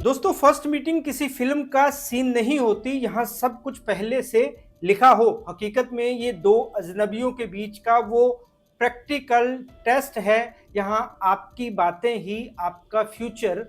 दोस्तों, first meeting किसी film का सीन नहीं होती। यहाँ सब कुछ पहले से लिखा हो। हकीकत में ये दो अजनबियों के बीच का वो प्रैक्टिकल टेस्ट है। यहाँ आपकी बातें ही आपका फ्यूचर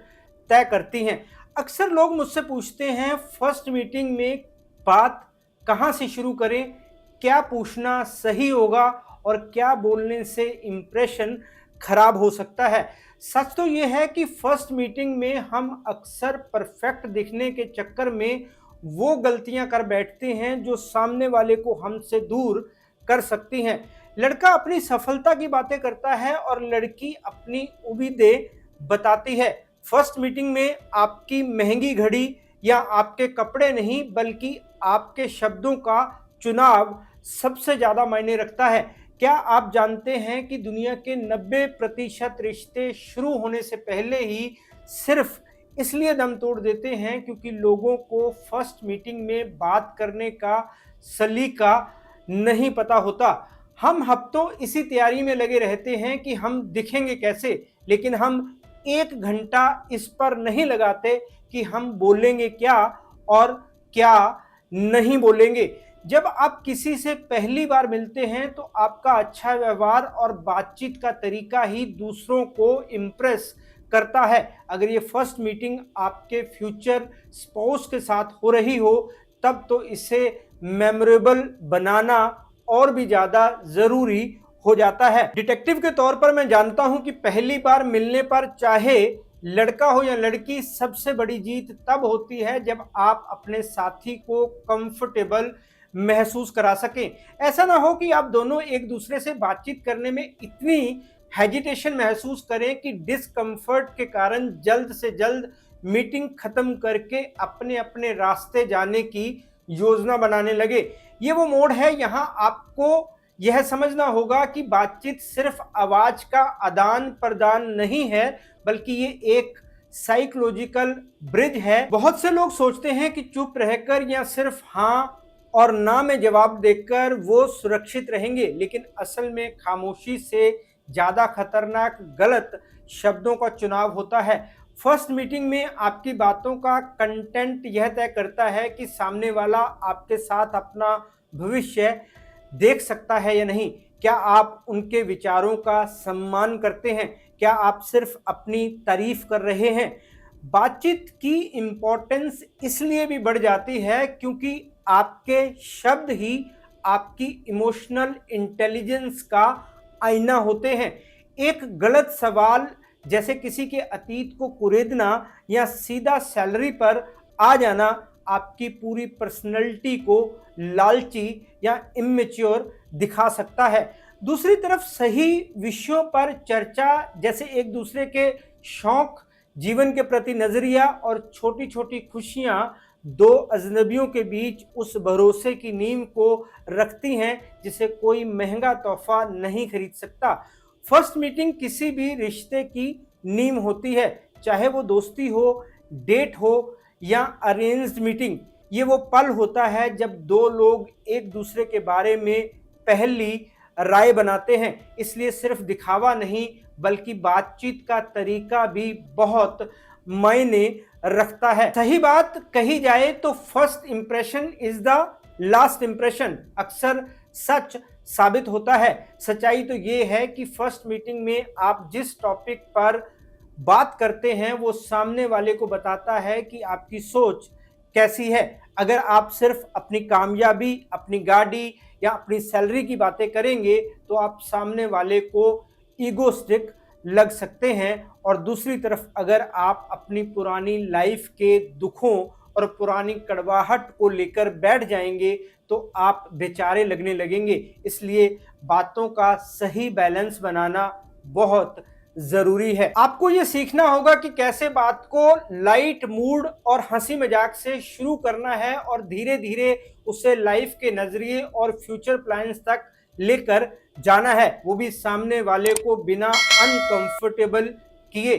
तय करती हैं। अक्सर लोग मुझसे पूछते हैं, फर्स्ट मीटिंग में बात कहाँ से शुरू करें, क्या पूछना सही होगा और क्या बोलने से इम्प्रेशन खराब हो सकता है। सच तो यह है कि फर्स्ट मीटिंग में हम अक्सर परफेक्ट दिखने के चक्कर में वो गलतियां कर बैठते हैं जो सामने वाले को हमसे दूर कर सकती हैं। लड़का अपनी सफलता की बातें करता है और लड़की अपनी उम्मीदें बताती है। फर्स्ट मीटिंग में आपकी महंगी घड़ी या आपके कपड़े नहीं, बल्कि आपके शब्दों का चुनाव सबसे ज्यादा मायने रखता है। क्या आप जानते हैं कि दुनिया के 90% रिश्ते शुरू होने से पहले ही सिर्फ इसलिए दम तोड़ देते हैं क्योंकि लोगों को फर्स्ट मीटिंग में बात करने का सलीका नहीं पता होता। हम हफ्तों इसी तैयारी में लगे रहते हैं कि हम दिखेंगे कैसे, लेकिन हम 1 घंटा इस पर नहीं लगाते कि हम बोलेंगे क्या और क्या नहीं बोलेंगे। जब आप किसी से पहली बार मिलते हैं तो आपका अच्छा व्यवहार और बातचीत का तरीका ही दूसरों को इम्प्रेस करता है। अगर ये फर्स्ट मीटिंग आपके फ्यूचर स्पाउस के साथ हो रही हो, तब तो इसे मेमोरेबल बनाना और भी ज़्यादा ज़रूरी हो जाता है। डिटेक्टिव के तौर पर मैं जानता हूं कि पहली बार मिलने पर चाहे लड़का हो या लड़की, सबसे बड़ी जीत तब होती है जब आप अपने साथी को कंफर्टेबल महसूस करा सकें। ऐसा ना हो कि आप दोनों एक दूसरे से बातचीत करने में इतनी हेजिटेशन महसूस करें कि डिस्कंफर्ट के कारण जल्द से जल्द मीटिंग खत्म करके अपने अपने रास्ते जाने की योजना बनाने लगे। ये वो मोड़ है। यहाँ आपको यह समझना होगा कि बातचीत सिर्फ आवाज का आदान प्रदान नहीं है, बल्कि ये एक साइकोलॉजिकल ब्रिज है। बहुत से लोग सोचते हैं कि चुप रहकर या सिर्फ हाँ और ना में जवाब देकर वो सुरक्षित रहेंगे, लेकिन असल में खामोशी से ज्यादा खतरनाक गलत शब्दों का चुनाव होता है। फर्स्ट मीटिंग में आपकी बातों का कंटेंट यह तय करता है कि सामने वाला आपके साथ अपना भविष्य देख सकता है या नहीं। क्या आप उनके विचारों का सम्मान करते हैं? क्या आप सिर्फ अपनी तारीफ कर रहे हैं? बातचीत की इंपॉर्टेंस इसलिए भी बढ़ जाती है क्योंकि आपके शब्द ही आपकी इमोशनल इंटेलिजेंस का आईना होते हैं। एक गलत सवाल, जैसे किसी के अतीत को कुरेदना या सीधा सैलरी पर आ जाना, आपकी पूरी पर्सनैलिटी को लालची या इमेच्योर दिखा सकता है। दूसरी तरफ सही विषयों पर चर्चा, जैसे एक दूसरे के शौक, जीवन के प्रति नजरिया और छोटी छोटी खुशियां, दो अजनबियों के बीच उस भरोसे की नींव को रखती हैं जिसे कोई महंगा तोहफा नहीं खरीद सकता। फर्स्ट मीटिंग किसी भी रिश्ते की नींव होती है, चाहे वो दोस्ती हो, डेट हो या अरेंज्ड मीटिंग। ये वो पल होता है जब दो लोग एक दूसरे के बारे में पहली राय बनाते हैं। इसलिए सिर्फ दिखावा नहीं, बल्कि बातचीत का तरीका भी बहुत मायने रखता है। सही बात कही जाए तो first impression is the last impression अक्सर सच साबित होता है। सच्चाई तो ये है कि फर्स्ट मीटिंग में आप जिस टॉपिक पर बात करते हैं वो सामने वाले को बताता है कि आपकी सोच कैसी है। अगर आप सिर्फ अपनी कामयाबी, अपनी गाड़ी या अपनी सैलरी की बातें करेंगे तो आप सामने वाले को ईगोस्टिक लग सकते हैं। और दूसरी तरफ अगर आप अपनी पुरानी लाइफ के दुखों और पुरानी कड़वाहट को लेकर बैठ जाएंगे तो आप बेचारे लगने लगेंगे। इसलिए बातों का सही बैलेंस बनाना बहुत जरूरी है। आपको ये सीखना होगा कि कैसे बात को लाइट मूड और हंसी मजाक से शुरू करना है और धीरे धीरे उसे लाइफ के नजरिए और फ्यूचर प्लान्स तक लेकर जाना है, वो भी सामने वाले को बिना अनकंफर्टेबल किए।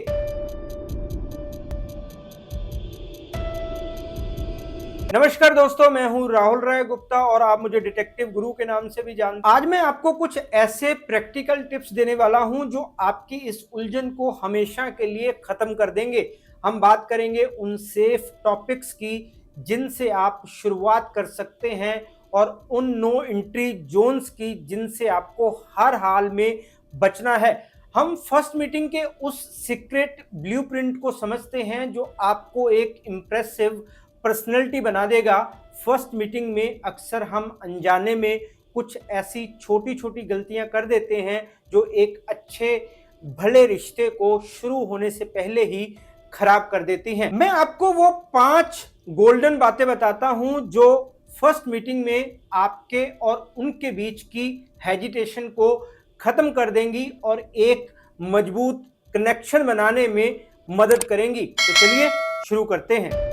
नमस्कार दोस्तों, मैं हूं राहुल राय गुप्ता और आप मुझे डिटेक्टिव गुरु के नाम से भी जानते हैं। आज मैं आपको कुछ ऐसे प्रैक्टिकल टिप्स देने वाला हूं जो आपकी इस उलझन को हमेशा के लिए खत्म कर देंगे। हम बात करेंगे उन सेफ टॉपिक्स की जिनसे आप शुरुआत कर सकते हैं और उन नो एंट्री जोन्स की जिनसे आपको हर हाल में बचना है। हम फर्स्ट मीटिंग के उस सीक्रेट ब्लूप्रिंट को समझते हैं जो आपको एक इम्प्रेसिव पर्सनैलिटी बना देगा। फर्स्ट मीटिंग में अक्सर हम अनजाने में कुछ ऐसी छोटी छोटी गलतियां कर देते हैं जो एक अच्छे भले रिश्ते को शुरू होने से पहले ही खराब कर देती हैं। मैं आपको वो 5 गोल्डन बातें बताता हूं जो फर्स्ट मीटिंग में आपके और उनके बीच की हेजिटेशन को खत्म कर देंगी और एक मजबूत कनेक्शन बनाने में मदद करेंगी। तो चलिए शुरू करते हैं।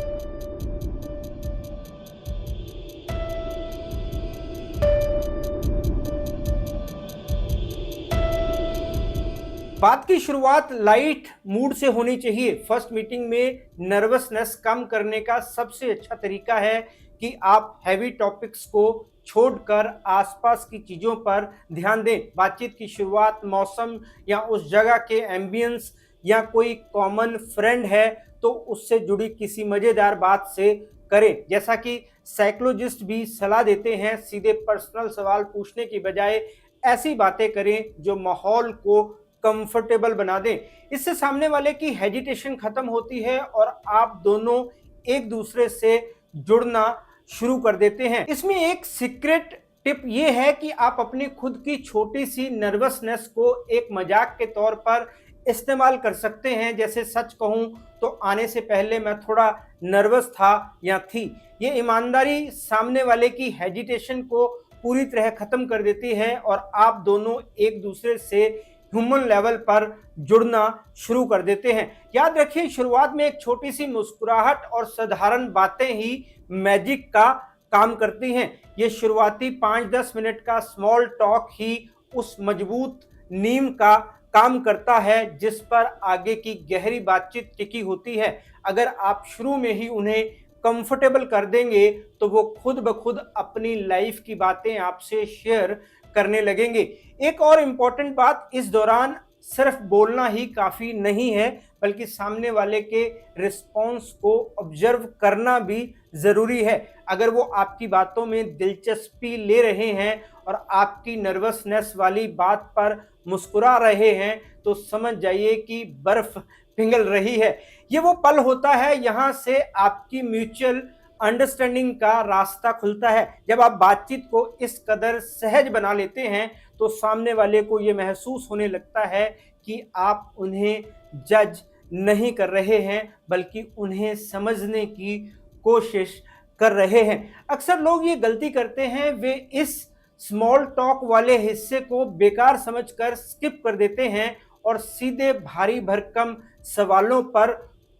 बात की शुरुआत लाइट मूड से होनी चाहिए। फर्स्ट मीटिंग में नर्वसनेस कम करने का सबसे अच्छा तरीका है कि आप हैवी टॉपिक्स को छोड़कर आसपास की चीज़ों पर ध्यान दें। बातचीत की शुरुआत मौसम या उस जगह के एम्बियंस या कोई कॉमन फ्रेंड है तो उससे जुड़ी किसी मज़ेदार बात से करें। जैसा कि साइकोलॉजिस्ट भी सलाह देते हैं, सीधे पर्सनल सवाल पूछने की बजाय ऐसी बातें करें जो माहौल को कंफर्टेबल बना दें। इससे सामने वाले की हेजिटेशन खत्म होती है और आप दोनों एक दूसरे से जुड़ना शुरू कर देते हैं। इसमें एक सीक्रेट टिप ये है कि आप अपनी खुद की छोटी सी नर्वसनेस को एक मजाक के तौर पर इस्तेमाल कर सकते हैं। जैसे सच कहूं तो आने से पहले मैं थोड़ा नर्वस था या थी। ये ईमानदारी सामने वाले की हेजिटेशन को पूरी तरह खत्म कर देती है और आप दोनों एक दूसरे से ह्यूमन लेवल पर जुड़ना शुरू कर देते हैं। याद रखिए, शुरुआत में एक छोटी सी मुस्कुराहट और साधारण बातें ही मैजिक का काम करती हैं। ये शुरुआती 5-10 मिनट का स्मॉल टॉक ही उस मजबूत नींव का काम करता है जिस पर आगे की गहरी बातचीत टिकी होती है। अगर आप शुरू में ही उन्हें कंफर्टेबल कर देंगे तो वो खुद ब खुद अपनी लाइफ की बातें आपसे शेयर करने लगेंगे। एक और इम्पॉर्टेंट बात, इस दौरान सिर्फ बोलना ही काफ़ी नहीं है बल्कि सामने वाले के रिस्पॉन्स को ऑब्जर्व करना भी ज़रूरी है। अगर वो आपकी बातों में दिलचस्पी ले रहे हैं और आपकी नर्वसनेस वाली बात पर मुस्कुरा रहे हैं तो समझ जाइए कि बर्फ़ पिघल रही है। ये वो पल होता है यहाँ से आपकी म्यूचुअल अंडरस्टैंडिंग का रास्ता खुलता है। जब आप बातचीत को इस कदर सहज बना लेते हैं तो सामने वाले को ये महसूस होने लगता है कि आप उन्हें जज नहीं कर रहे हैं बल्कि उन्हें समझने की कोशिश कर रहे हैं। अक्सर लोग ये गलती करते हैं, वे इस स्मॉल टॉक वाले हिस्से को बेकार समझकर स्किप कर देते हैं और सीधे भारी भरकम सवालों पर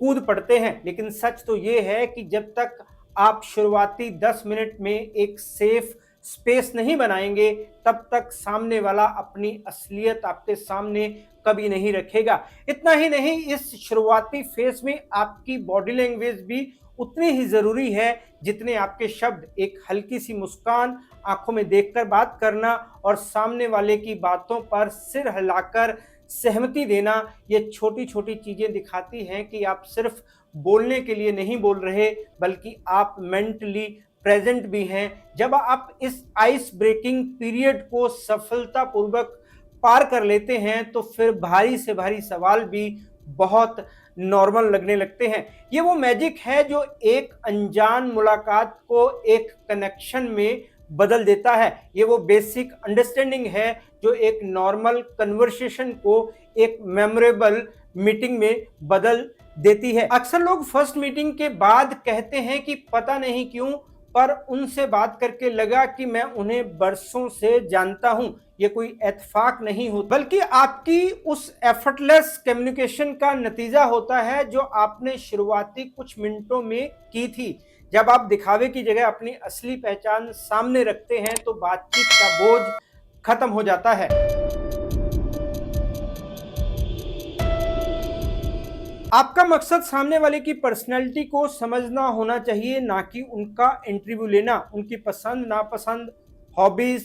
कूद पड़ते हैं। लेकिन सच तो ये है कि जब तक आप शुरुआती 10 मिनट में एक सेफ स्पेस नहीं बनाएंगे तब तक सामने वाला अपनी असलियत आपके सामने कभी नहीं रखेगा। इतना ही नहीं, इस शुरुआती फेज में आपकी बॉडी लैंग्वेज भी उतनी ही ज़रूरी है जितने आपके शब्द। एक हल्की सी मुस्कान, आंखों में देखकर बात करना और सामने वाले की बातों पर सिर हिलाकर सहमति देना, ये छोटी छोटी चीज़ें दिखाती हैं कि आप सिर्फ बोलने के लिए नहीं बोल रहे बल्कि आप मेंटली प्रेजेंट भी हैं। जब आप इस आइस ब्रेकिंग पीरियड को सफलतापूर्वक पार कर लेते हैं तो फिर भारी से भारी सवाल भी बहुत नॉर्मल लगने लगते हैं। ये वो मैजिक है जो एक अनजान मुलाकात को एक कनेक्शन में बदल देता है। ये वो बेसिक अंडरस्टैंडिंग है जो एक नॉर्मल कन्वर्सेशन को एक मेमोरेबल मीटिंग में बदल देती है। अक्सर लोग फर्स्ट मीटिंग के बाद कहते हैं कि पता नहीं क्यों पर उनसे बात करके लगा कि मैं उन्हें बरसों से जानता हूं। ये कोई इत्तेफाक नहीं होता बल्कि आपकी उस एफर्टलेस कम्युनिकेशन का नतीजा होता है जो आपने शुरुआती कुछ मिनटों में की थी। जब आप दिखावे की जगह अपनी असली पहचान सामने रखते हैं तो बातचीत का बोझ खत्म हो जाता है। आपका मकसद सामने वाले की पर्सनैलिटी को समझना होना चाहिए, ना कि उनका इंटरव्यू लेना। उनकी पसंद नापसंद, हॉबीज,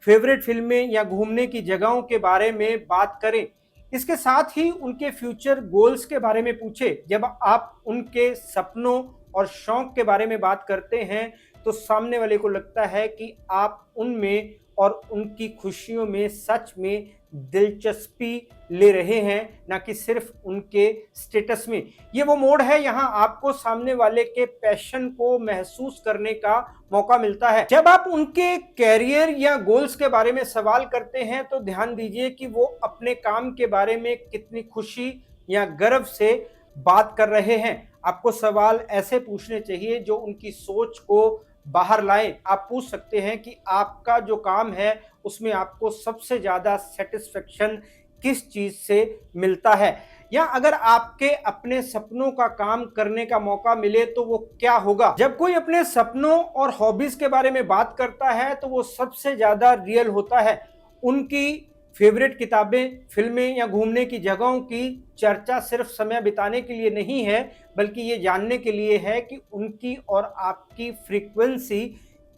फेवरेट फिल्में या घूमने की जगहों के बारे में बात करें। इसके साथ ही उनके फ्यूचर गोल्स के बारे में पूछे। जब आप उनके सपनों और शौक के बारे में बात करते हैं तो सामने वाले को लगता है कि आप उनमें और उनकी खुशियों में सच में दिलचस्पी ले रहे हैं, ना कि सिर्फ उनके स्टेटस में। ये वो मोड़ है, यहाँ आपको सामने वाले के पैशन को महसूस करने का मौका मिलता है। जब आप उनके कैरियर या गोल्स के बारे में सवाल करते हैं तो ध्यान दीजिए कि वो अपने काम के बारे में कितनी खुशी या गर्व से बात कर रहे हैं। आपको सवाल ऐसे पूछने चाहिए जो उनकी सोच को बाहर लाएं। आप पूछ सकते हैं कि आपका जो काम है उसमें आपको सबसे ज्यादा सेटिस्फेक्शन किस चीज से मिलता है, या अगर आपके अपने सपनों का काम करने का मौका मिले तो वो क्या होगा। जब कोई अपने सपनों और हॉबीज के बारे में बात करता है तो वो सबसे ज्यादा रियल होता है। उनकी फेवरेट किताबें, फिल्में या घूमने की जगहों की चर्चा सिर्फ समय बिताने के लिए नहीं है, बल्कि ये जानने के लिए है कि उनकी और आपकी फ्रीक्वेंसी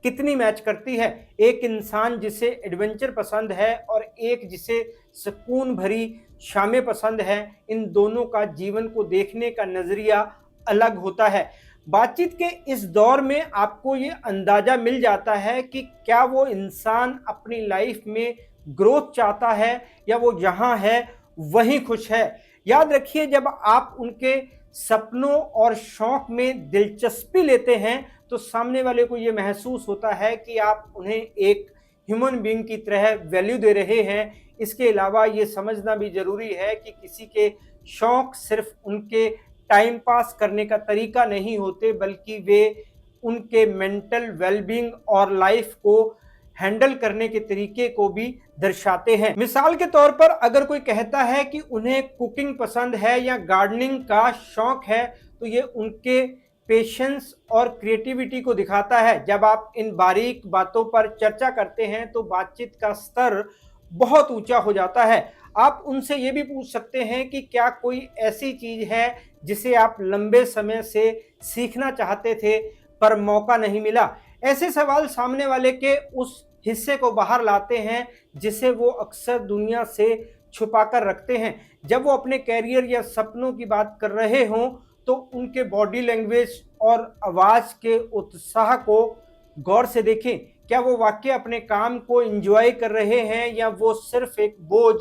कितनी मैच करती है। एक इंसान जिसे एडवेंचर पसंद है और एक जिसे सुकून भरी शामें पसंद है, इन दोनों का जीवन को देखने का नजरिया अलग होता है। बातचीत के इस दौर में आपको ये अंदाजा मिल जाता है कि क्या वो इंसान अपनी लाइफ में ग्रोथ चाहता है या वो जहां है वहीं खुश है। याद रखिए, जब आप उनके सपनों और शौक में दिलचस्पी लेते हैं तो सामने वाले को ये महसूस होता है कि आप उन्हें एक ह्यूमन बीइंग की तरह वैल्यू दे रहे हैं। इसके अलावा ये समझना भी जरूरी है कि किसी के शौक सिर्फ उनके टाइम पास करने का तरीका नहीं होते, बल्कि वे उनके मेंटल वेलबींग और लाइफ को हैंडल करने के तरीके को भी दर्शाते हैं। मिसाल के तौर पर अगर कोई कहता है कि उन्हें कुकिंग पसंद है या गार्डनिंग का शौक है तो ये उनके पेशेंस और क्रिएटिविटी को दिखाता है। जब आप इन बारीक बातों पर चर्चा करते हैं तो बातचीत का स्तर बहुत ऊंचा हो जाता है। आप उनसे ये भी पूछ सकते हैं कि क्या कोई ऐसी चीज है जिसे आप लंबे समय से सीखना चाहते थे पर मौका नहीं मिला। ऐसे सवाल सामने वाले के उस हिस्से को बाहर लाते हैं जिसे वो अक्सर दुनिया से छुपा कर रखते हैं। जब वो अपने कैरियर या सपनों की बात कर रहे हों तो उनके बॉडी लैंग्वेज और आवाज के उत्साह को गौर से देखें। क्या वो वाकई अपने काम को एंजॉय कर रहे हैं या वो सिर्फ एक बोझ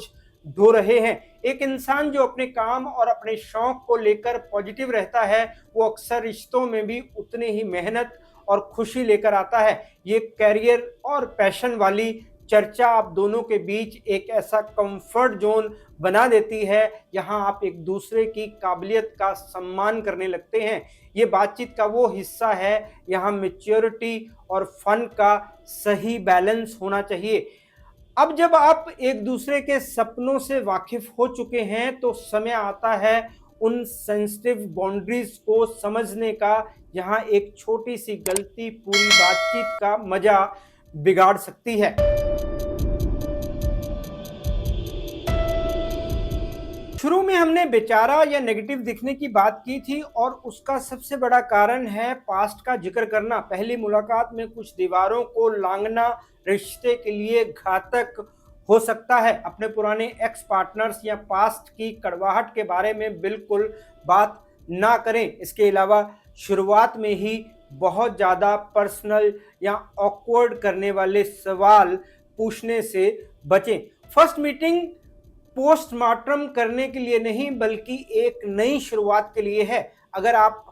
ढो रहे हैं। एक इंसान जो अपने काम और अपने शौक को लेकर पॉजिटिव रहता है वो अक्सर रिश्तों में भी उतनी ही मेहनत और खुशी लेकर आता है। ये कैरियर और पैशन वाली चर्चा आप दोनों के बीच एक ऐसा कंफर्ट जोन बना देती है, यहाँ आप एक दूसरे की काबिलियत का सम्मान करने लगते हैं। ये बातचीत का वो हिस्सा है यहाँ मैच्योरिटी और फन का सही बैलेंस होना चाहिए। अब जब आप एक दूसरे के सपनों से वाकिफ हो चुके हैं तो समय आता है उन सेंसिटिव बाउंड्रीज को समझने का, जहां एक छोटी सी गलती पूरी बातचीत का मजा बिगाड़ सकती है। शुरू में हमने बेचारा या नेगेटिव दिखने की बात की थी और उसका सबसे बड़ा कारण है पास्ट का जिक्र करना। पहली मुलाकात में कुछ दीवारों को लांघना रिश्ते के लिए घातक हो सकता है। अपने पुराने एक्स पार्टनर्स या पास्ट की कड़वाहट के बारे में बिल्कुल बात ना करें। इसके अलावा शुरुआत में ही बहुत ज़्यादा पर्सनल या ऑकवर्ड करने वाले सवाल पूछने से बचें। फर्स्ट मीटिंग पोस्टमार्टम करने के लिए नहीं बल्कि एक नई शुरुआत के लिए है। अगर आप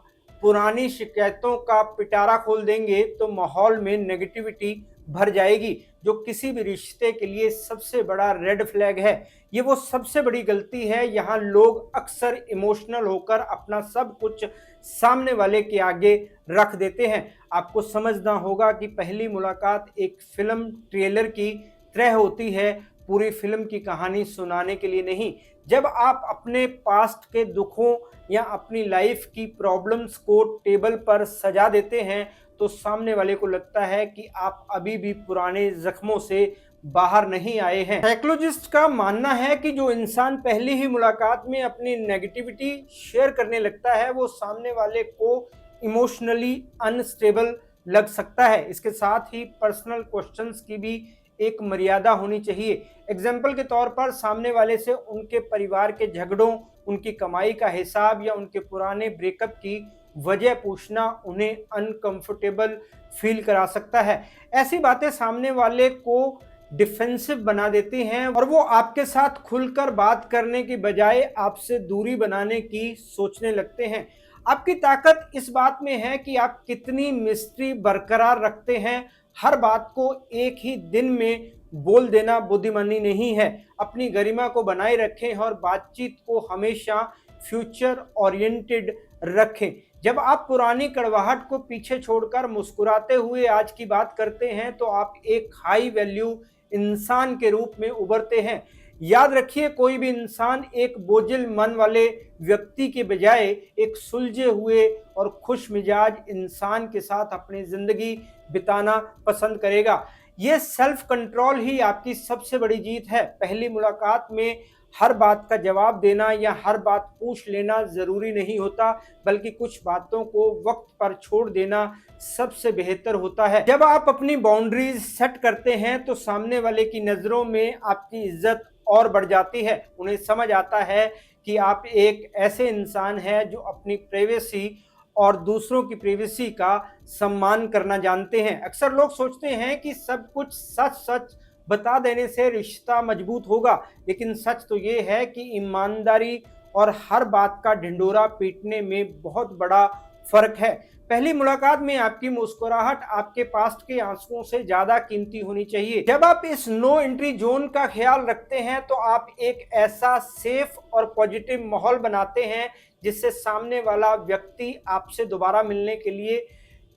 पुरानी शिकायतों का पिटारा खोल देंगे तो माहौल में नेगेटिविटी भर जाएगी, जो किसी भी रिश्ते के लिए सबसे बड़ा रेड फ्लैग है। ये वो सबसे बड़ी गलती है, यहाँ लोग अक्सर इमोशनल होकर अपना सब कुछ सामने वाले के आगे रख देते हैं। आपको समझना होगा कि पहली मुलाकात एक फिल्म ट्रेलर की तरह होती है, पूरी फिल्म की कहानी सुनाने के लिए नहीं। जब आप अपने पास्ट के दुखों या अपनी लाइफ की प्रॉब्लम्स को टेबल पर सजा देते हैं तो सामने वाले को लगता है कि आप अभी भी पुराने जख्मों से बाहर नहीं आए हैं। साइकोलॉजिस्ट का मानना है कि जो इंसान पहली ही मुलाकात में अपनी नेगेटिविटी शेयर करने लगता है वो सामने वाले को इमोशनली अनस्टेबल लग सकता है। इसके साथ ही पर्सनल क्वेश्चंस की भी एक मर्यादा होनी चाहिए। एग्जाम्पल के तौर पर सामने वाले से उनके परिवार के झगड़ों, उनकी कमाई का हिसाब या उनके पुराने ब्रेकअप की वजह पूछना उन्हें अनकंफर्टेबल फील करा सकता है। ऐसी बातें सामने वाले को डिफेंसिव बना देती हैं और वो आपके साथ खुलकर बात करने की बजाय आपसे दूरी बनाने की सोचने लगते हैं। आपकी ताकत इस बात में है कि आप कितनी मिस्ट्री बरकरार रखते हैं। हर बात को एक ही दिन में बोल देना बुद्धिमानी नहीं है। अपनी गरिमा को बनाए रखें और बातचीत को हमेशा फ्यूचर ओरिएंटेड रखें। जब आप पुरानी कड़वाहट को पीछे छोड़कर मुस्कुराते हुए आज की बात करते हैं तो आप एक हाई वैल्यू इंसान के रूप में उभरते हैं। याद रखिए, कोई भी इंसान एक बोझिल मन वाले व्यक्ति के बजाय एक सुलझे हुए और खुश मिजाज इंसान के साथ अपनी जिंदगी बिताना पसंद करेगा। ये सेल्फ कंट्रोल ही आपकी सबसे बड़ी जीत है। पहली मुलाकात में हर बात का जवाब देना या हर बात पूछ लेना जरूरी नहीं होता, बल्कि कुछ बातों को वक्त पर छोड़ देना सबसे बेहतर होता है। जब आप अपनी बाउंड्रीज सेट करते हैं तो सामने वाले की नजरों में आपकी इज्जत और बढ़ जाती है। उन्हें समझ आता है कि आप एक ऐसे इंसान हैं जो अपनी प्राइवेसी और दूसरों की प्राइवेसी का सम्मान करना जानते हैं। अक्सर लोग सोचते हैं कि सब कुछ सच सच बता देने से रिश्ता मजबूत होगा, लेकिन सच तो ये है कि ईमानदारी और हर बात का ढिंडोरा पीटने में बहुत बड़ा फर्क है। पहली मुलाकात में आपकी मुस्कुराहट आपके पास्ट के आंसुओं से ज्यादा कीमती होनी चाहिए। जब आप इस नो एंट्री जोन का ख्याल रखते हैं तो आप एक ऐसा सेफ और पॉजिटिव माहौल बनाते हैं जिससे सामने वाला व्यक्ति आपसे दोबारा मिलने के लिए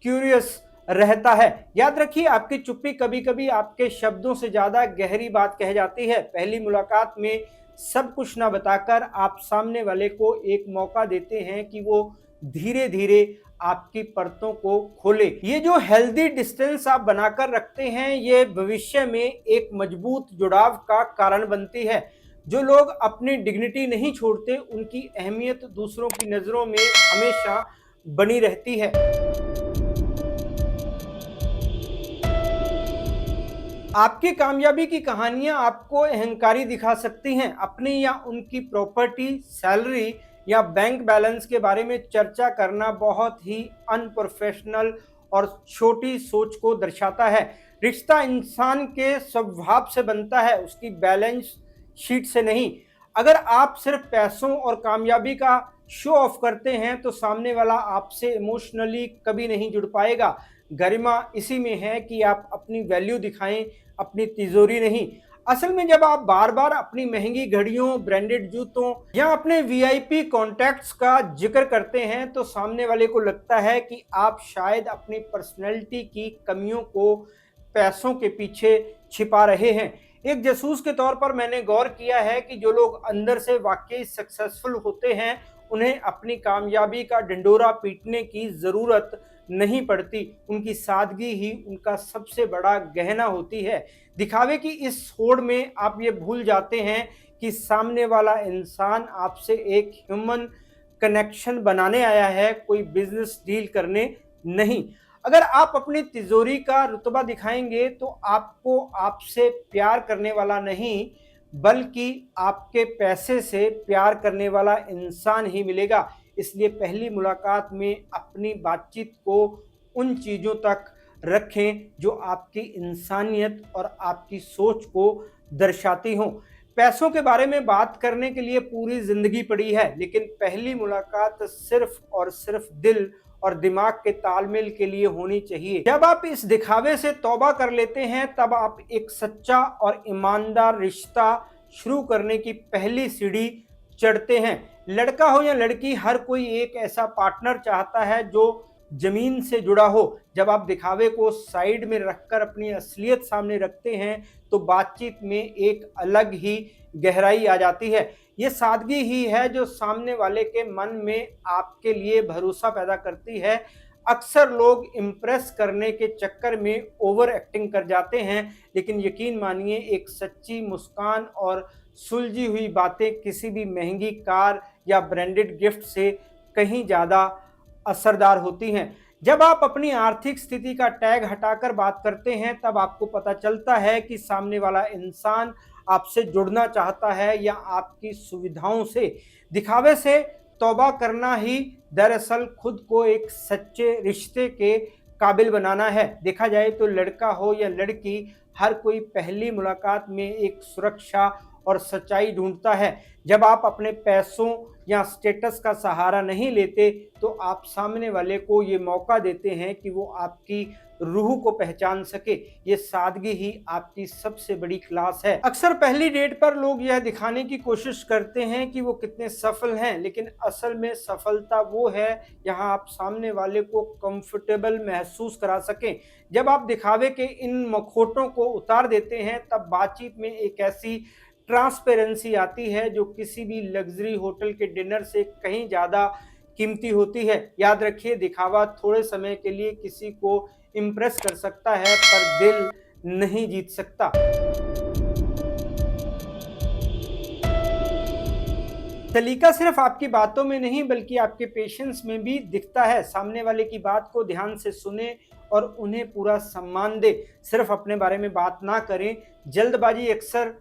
क्यूरियस रहता है। याद रखिए, आपकी चुप्पी कभी कभी आपके शब्दों से ज्यादा गहरी बात कह जाती है। पहली मुलाकात में सब कुछ ना बताकर आप सामने वाले को एक मौका देते हैं कि वो धीरे धीरे आपकी परतों को खोले। ये जो हेल्दी डिस्टेंस आप बनाकर रखते हैं ये भविष्य में एक मजबूत जुड़ाव का कारण बनती है। जो लोग अपनी डिग्निटी नहीं छोड़ते उनकी अहमियत दूसरों की नजरों में हमेशा बनी रहती है। आपकी कामयाबी की कहानियां आपको अहंकारी दिखा सकती हैं। अपनी या उनकी प्रॉपर्टी, सैलरी या बैंक बैलेंस के बारे में चर्चा करना बहुत ही अनप्रोफेशनल और छोटी सोच को दर्शाता है। रिश्ता इंसान के स्वभाव से बनता है, उसकी बैलेंस शीट से नहीं। अगर आप सिर्फ पैसों और कामयाबी का शो ऑफ करते हैं तो सामने वाला आपसे इमोशनली कभी नहीं जुड़ पाएगा। गरिमा इसी में है कि आप अपनी वैल्यू दिखाएं, अपनी तिजोरी नहीं। असल में जब आप बार बार अपनी महंगी घड़ियों, ब्रांडेड जूतों या अपने वीआईपी कॉन्टैक्ट्स का जिक्र करते हैं तो सामने वाले को लगता है कि आप शायद अपनी पर्सनैलिटी की कमियों को पैसों के पीछे छिपा रहे हैं। एक जासूस के तौर पर मैंने गौर किया है कि जो लोग अंदर से वाकई सक्सेसफुल होते हैं उन्हें अपनी कामयाबी का ढिंडोरा पीटने की जरूरत नहीं पड़ती। उनकी सादगी ही उनका सबसे बड़ा गहना होती है। दिखावे की इस होड़ में आप ये भूल जाते हैं कि सामने वाला इंसान आपसे एक ह्यूमन कनेक्शन बनाने आया है, कोई बिजनेस डील करने नहीं। अगर आप अपनी तिजोरी का रुतबा दिखाएंगे तो आपको आपसे प्यार करने वाला नहीं बल्कि आपके पैसे से प्यार करने वाला इंसान ही मिलेगा। इसलिए पहली मुलाकात में अपनी बातचीत को उन चीज़ों तक रखें जो आपकी इंसानियत और आपकी सोच को दर्शाती हों। पैसों के बारे में बात करने के लिए पूरी जिंदगी पड़ी है, लेकिन पहली मुलाकात सिर्फ और सिर्फ दिल और दिमाग के तालमेल के लिए होनी चाहिए। जब आप इस दिखावे से तौबा कर लेते हैं तब आप एक सच्चा और ईमानदार रिश्ता शुरू करने की पहली सीढ़ी चढ़ते हैं। लड़का हो या लड़की, हर कोई एक ऐसा पार्टनर चाहता है जो जमीन से जुड़ा हो। जब आप दिखावे को साइड में रखकर अपनी असलियत सामने रखते हैं तो बातचीत में एक अलग ही गहराई आ जाती है। ये सादगी ही है जो सामने वाले के मन में आपके लिए भरोसा पैदा करती है। अक्सर लोग इम्प्रेस करने के चक्कर में ओवर एक्टिंग कर जाते हैं, लेकिन यकीन मानिए एक सच्ची मुस्कान और सुलझी हुई बातें किसी भी महंगी कार या ब्रांडेड गिफ्ट से कहीं ज़्यादा असरदार होती हैं। जब आप अपनी आर्थिक स्थिति का टैग हटाकर बात करते हैं, तब आपको पता चलता है कि सामने वाला इंसान आपसे जुड़ना चाहता है या आपकी सुविधाओं से। दिखावे से तौबा करना ही दरअसल खुद को एक सच्चे रिश्ते के काबिल बनाना है। देखा जाए तो लड़का हो या लड़की, हर कोई पहली मुलाकात में एक सुरक्षा और सच्चाई ढूंढता है। जब आप अपने पैसों या स्टेटस का सहारा नहीं लेते, तो आप सामने वाले को ये मौका देते हैं कि वो आपकी रूह को पहचान सके। ये सादगी ही आपकी सबसे बड़ी क्लास है। अक्सर पहली डेट पर लोग यह दिखाने की कोशिश करते हैं कि वो कितने सफल हैं, लेकिन असल में सफलता वो है यहाँ आप सामने वाले को कंफर्टेबल महसूस करा सकें। जब आप दिखावे के इन मखौटों को उतार देते हैं, तब बातचीत में एक ऐसी ट्रांसपेरेंसी आती है जो किसी भी लग्जरी होटल के डिनर से कहीं ज़्यादा कीमती होती है। याद रखिए, दिखावा थोड़े समय के लिए किसी को इम्प्रेस कर सकता है, पर दिल नहीं जीत सकता। सलीका सिर्फ आपकी बातों में नहीं, बल्कि आपके पेशेंस में भी दिखता है। सामने वाले की बात को ध्यान से सुने और उन्हें पूरा सम्मान दे। सिर्फ अपने बारे में बात ना करें। जल्दबाजी अक्सर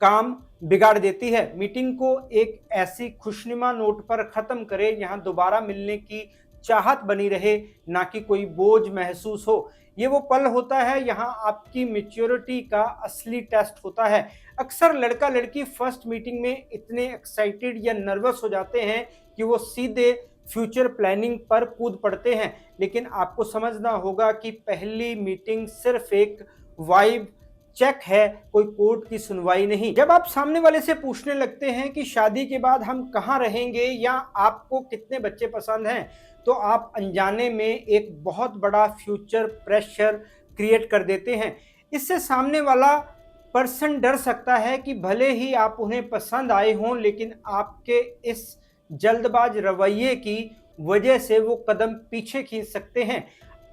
काम बिगाड़ देती है। मीटिंग को एक ऐसी खुशनुमा नोट पर खत्म करें जहां दोबारा मिलने की चाहत बनी रहे, ना कि कोई बोझ महसूस हो। ये वो पल होता है यहाँ आपकी मैच्योरिटी का असली टेस्ट होता है। अक्सर लड़का लड़की फर्स्ट मीटिंग में इतने एक्साइटेड या नर्वस हो जाते हैं कि वो सीधे फ्यूचर प्लानिंग पर कूद पड़ते हैं, लेकिन आपको समझना होगा कि पहली मीटिंग सिर्फ एक वाइब चेक है, कोई कोर्ट की सुनवाई नहीं। जब आप सामने वाले से पूछने लगते हैं कि शादी के बाद हम कहाँ रहेंगे या आपको कितने बच्चे पसंद हैं, तो आप अनजाने में एक बहुत बड़ा फ्यूचर प्रेशर क्रिएट कर देते हैं। इससे सामने वाला पर्सन डर सकता है कि भले ही आप उन्हें पसंद आए हों, लेकिन आपके इस जल्दबाज रवैये की वजह से वो कदम पीछे खींच सकते हैं।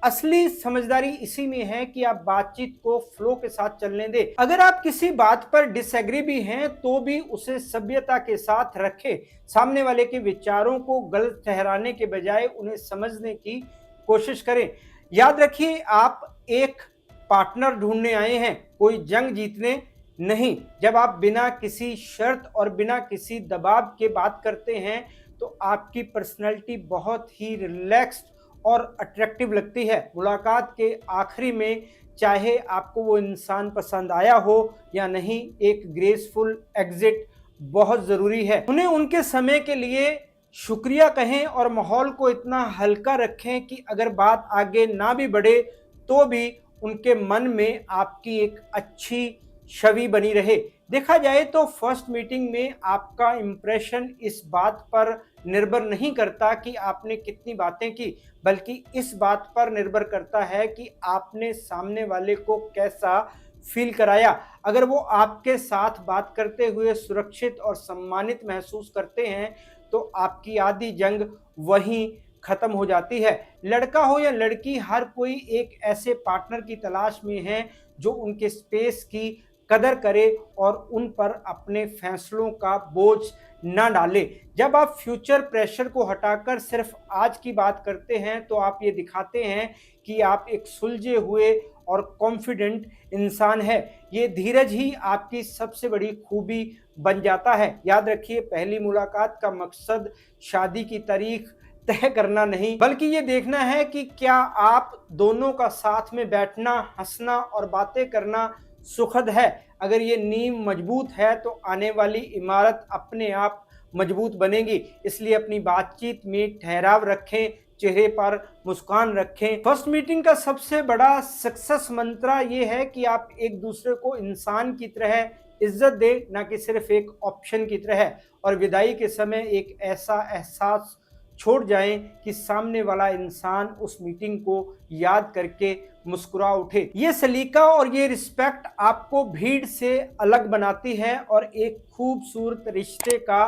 असली समझदारी इसी में है कि आप बातचीत को फ्लो के साथ चलने दें। अगर आप किसी बात पर डिसएग्री भी हैं, तो भी उसे सभ्यता के साथ रखें। सामने वाले के विचारों को गलत ठहराने के बजाय उन्हें समझने की कोशिश करें। याद रखिए, आप एक पार्टनर ढूंढने आए हैं, कोई जंग जीतने नहीं। जब आप बिना किसी शर्त और बिना किसी दबाव के बात करते हैं, तो आपकी पर्सनैलिटी बहुत ही रिलैक्स्ड और अट्रैक्टिव लगती है। मुलाकात के आखिरी में, चाहे आपको वो इंसान पसंद आया हो या नहीं, एक ग्रेसफुल एग्जिट बहुत ज़रूरी है। उन्हें उनके समय के लिए शुक्रिया कहें और माहौल को इतना हल्का रखें कि अगर बात आगे ना भी बढ़े, तो भी उनके मन में आपकी एक अच्छी छवि बनी रहे। देखा जाए तो फर्स्ट मीटिंग में आपका इम्प्रेशन इस बात पर निर्भर नहीं करता कि आपने कितनी बातें की, बल्कि इस बात पर निर्भर करता है कि आपने सामने वाले को कैसा फील कराया। अगर वो आपके साथ बात करते हुए सुरक्षित और सम्मानित महसूस करते हैं, तो आपकी आधी जंग वहीं खत्म हो जाती है। लड़का हो या लड़की, हर कोई एक ऐसे पार्टनर की तलाश में है जो उनके स्पेस की कदर करे और उन पर अपने फैसलों का बोझ ना डाले। जब आप फ्यूचर प्रेशर को हटाकर सिर्फ आज की बात करते हैं, तो आप ये दिखाते हैं कि आप एक सुलझे हुए और कॉन्फिडेंट इंसान है। ये धीरज ही आपकी सबसे बड़ी खूबी बन जाता है। याद रखिए, पहली मुलाकात का मकसद शादी की तारीख तय करना नहीं, बल्कि ये देखना है कि क्या आप दोनों का साथ में बैठना, हंसना और बातें करना सुखद है। अगर ये नींव मजबूत है, तो आने वाली इमारत अपने आप मजबूत बनेगी। इसलिए अपनी बातचीत में ठहराव रखें, चेहरे पर मुस्कान रखें। फर्स्ट मीटिंग का सबसे बड़ा सक्सेस मंत्र ये है कि आप एक दूसरे को इंसान की तरह इज्जत दें, ना कि सिर्फ एक ऑप्शन की तरह। और विदाई के समय एक ऐसा एहसास छोड़ जाएं कि सामने वाला इंसान उस मीटिंग को याद करके मुस्कुरा उठे। ये सलीका और ये रिस्पेक्ट आपको भीड़ से अलग बनाती है और एक खूबसूरत रिश्ते का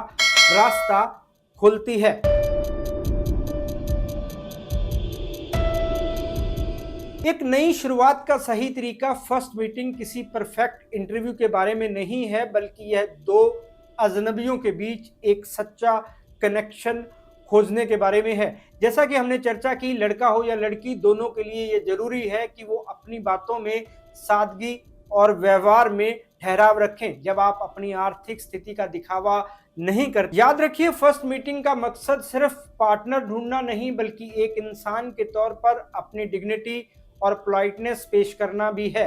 रास्ता खोलती है। एक नई शुरुआत का सही तरीका फर्स्ट मीटिंग किसी परफेक्ट इंटरव्यू के बारे में नहीं है, बल्कि यह दो अजनबियों के बीच एक सच्चा कनेक्शन खोजने के बारे में है। जैसा कि हमने चर्चा की, लड़का हो या लड़की, दोनों के लिए ये जरूरी है कि वो अपनी बातों में सादगी और व्यवहार में ठहराव रखें। जब आप अपनी आर्थिक स्थिति का दिखावा नहीं करते, याद रखिए फर्स्ट मीटिंग का मकसद सिर्फ पार्टनर ढूंढना नहीं, बल्कि एक इंसान के तौर पर अपनी डिग्निटी और पोलाइटनेस पेश करना भी है।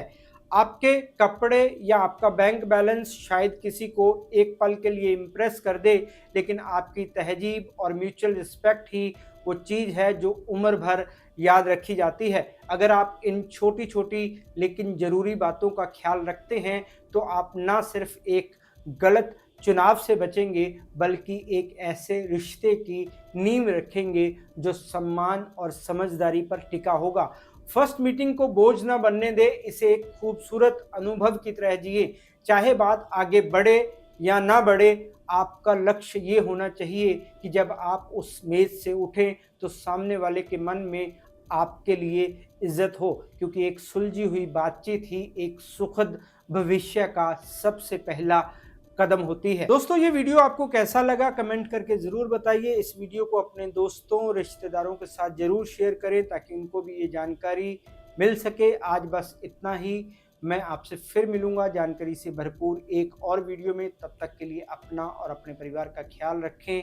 आपके कपड़े या आपका बैंक बैलेंस शायद किसी को एक पल के लिए इम्प्रेस कर दे, लेकिन आपकी तहजीब और म्यूचुअल रिस्पेक्ट ही वो चीज़ है जो उम्र भर याद रखी जाती है। अगर आप इन छोटी छोटी लेकिन ज़रूरी बातों का ख्याल रखते हैं तो आप ना सिर्फ एक गलत चुनाव से बचेंगे, बल्कि एक ऐसे रिश्ते की नींव रखेंगे जो सम्मान और समझदारी पर टिका होगा। फर्स्ट मीटिंग को बोझ ना बनने दे, इसे एक खूबसूरत अनुभव की तरह जिए। चाहे बात आगे बढ़े या ना बढ़े, आपका लक्ष्य ये होना चाहिए कि जब आप उस मेज से उठें तो सामने वाले के मन में आपके लिए इज्जत हो, क्योंकि एक सुलझी हुई बातचीत ही एक सुखद भविष्य का सबसे पहला कदम होती है। दोस्तों, ये वीडियो आपको कैसा लगा कमेंट करके ज़रूर बताइए। इस वीडियो को अपने दोस्तों रिश्तेदारों के साथ ज़रूर शेयर करें ताकि उनको भी ये जानकारी मिल सके। आज बस इतना ही। मैं आपसे फिर मिलूंगा जानकारी से भरपूर एक और वीडियो में। तब तक के लिए अपना और अपने परिवार का ख्याल रखें।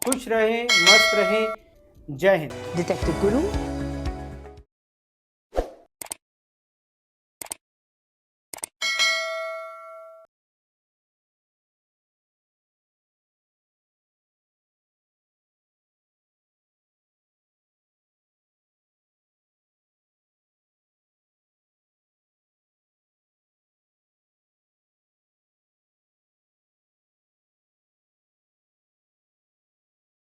खुश रहें, मस्त रहें। जय हिंद। डिटेक्टिव गुरु